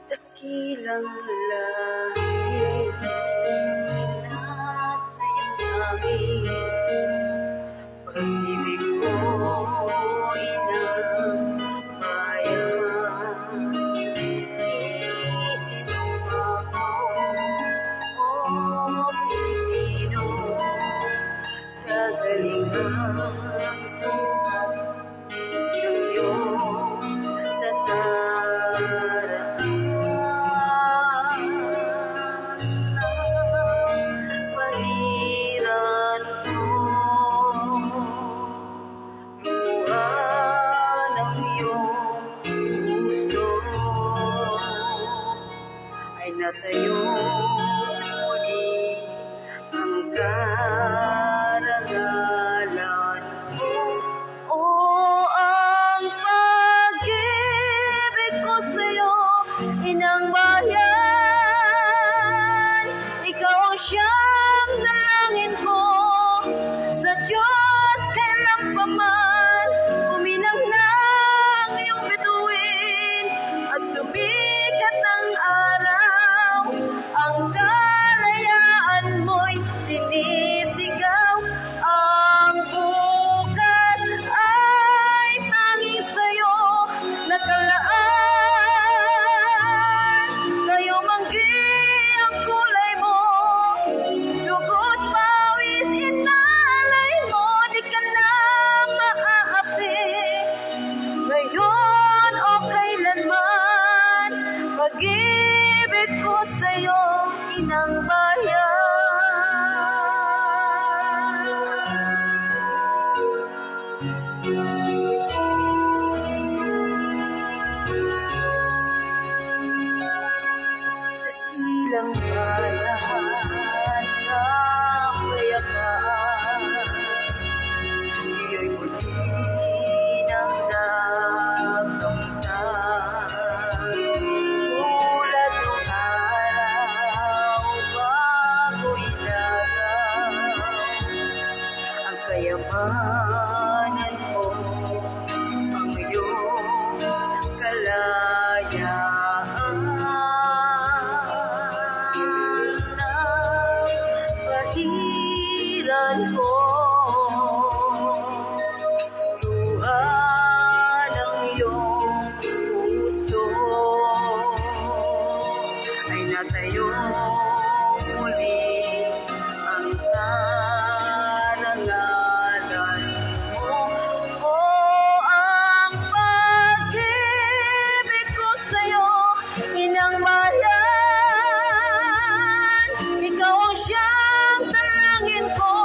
Dakilang langit, nasa iyong hangin, pag-ibig ko inang bayan. Isinumako, o Pilipino, kagalingang sukat ng iyong nadaraan. Pahiran ko, luha ng iyong puso ay natayo muli ang karangalan mo. O ang pag-ibig ko sa'yo, inang bayan, ikaw ang siyang dalangin ko sa Diyos kailan pa man. Uminang ng iyong bituin at sumikat ang araw, ang kalayaan mo'y sinisigaw. Ang bukas ay tanging sa'yo nakalaan. Kayo manggi ang kulay mo, dugo't pawis inalay mo, di ka na maaapi. Ngayon o kailanman, pag-ibig ko sa'yo, inang bayan. Dakilang bayan, kapayapaan, iyo'y muli nang nakamtan. Tulad ng araw bago'y dagaw, ang kayamanan mo, ang iyong kalayaan. Pahiran ko, luha ng iyong puso ay natayo muli ang karangalan mo. O ang pag-ibig ko sa'yo, inang bayan, ikaw ang siyang dalangin ko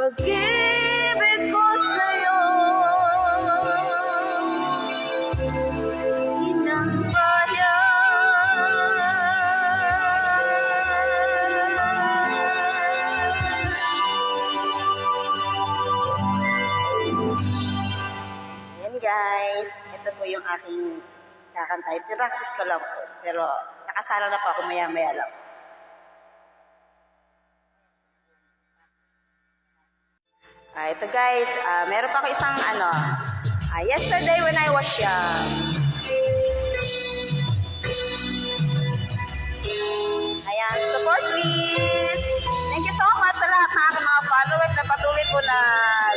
pag-ibig ko sa'yo. Inang Ayan guys, ito po yung aking kakantay. Practice ko lang po, pero nakasala na po ako maya-maya lang. Ito guys, meron pa ako isang yesterday when I was young. Ayan, support please. Thank you so much sa lahat ng aking mga followers na patuloy po na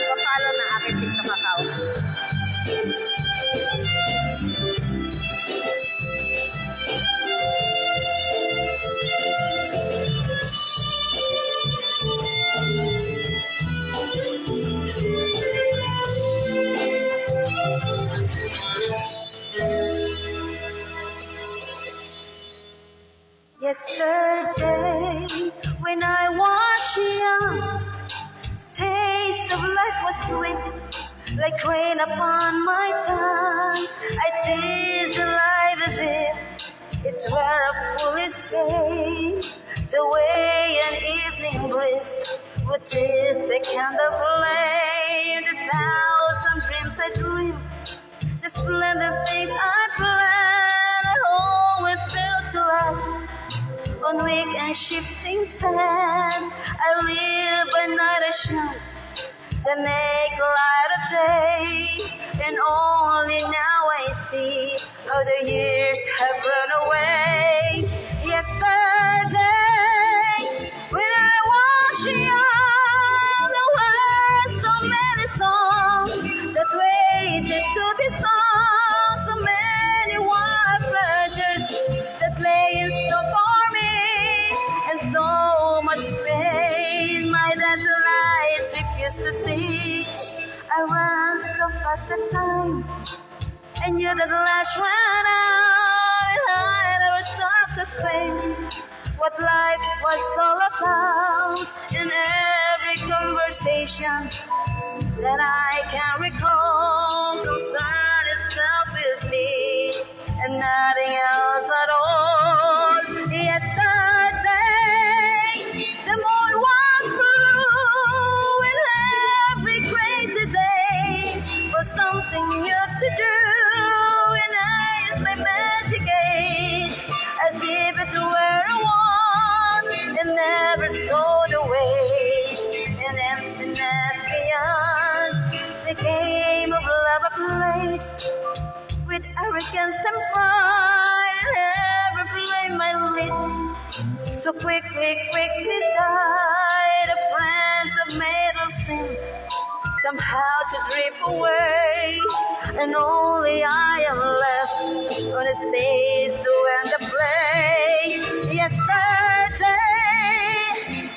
follow ng aking TikTok account. Yesterday, when I was young, the taste of life was sweet, like rain upon my tongue. I taste life as if it's where a foolish day, the way an evening breeze would taste a candle flame. The thousand dreams I dream, the splendid thing I plan, I always built to last. On weak and shifting sand, I live by night I shine, the naked light of day, and only now I see how the years have run away. Yesterday, when I was young, there were so many songs that waited to be sung, so many wild pleasures that lay in store for me, and so much pain my dancing lights refused to see. I ran so fast that time, and you that lash ran out, and I never stopped to think what life was all about. In every conversation that I can recall, concern itself with me and nothing else at all. Yesterday, the moon was blue, and every crazy day was something new to do, and I used my magic age as if it were a wand, and never saw the waste and emptiness beyond. The game of love I played with arrogance and pride, never played my lid, so quickly died. The friends have made us sin, somehow to drip away, and only I am left on the stage to end the play. Yesterday,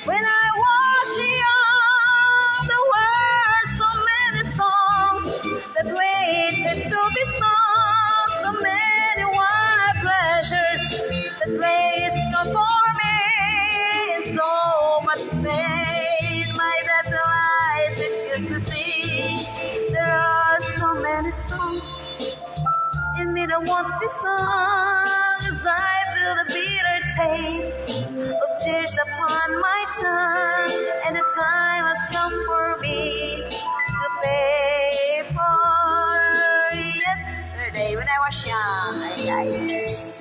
when I was young, there were so many songs that waited to be sung, so many wild pleasures that placed before me, and so much pain my dazzle eyes refused to see. There are so many songs in me that won't be sung, as I feel the bitter taste of tears upon my tongue, and the time has come for me to pay for yesterday when I was young. Guys.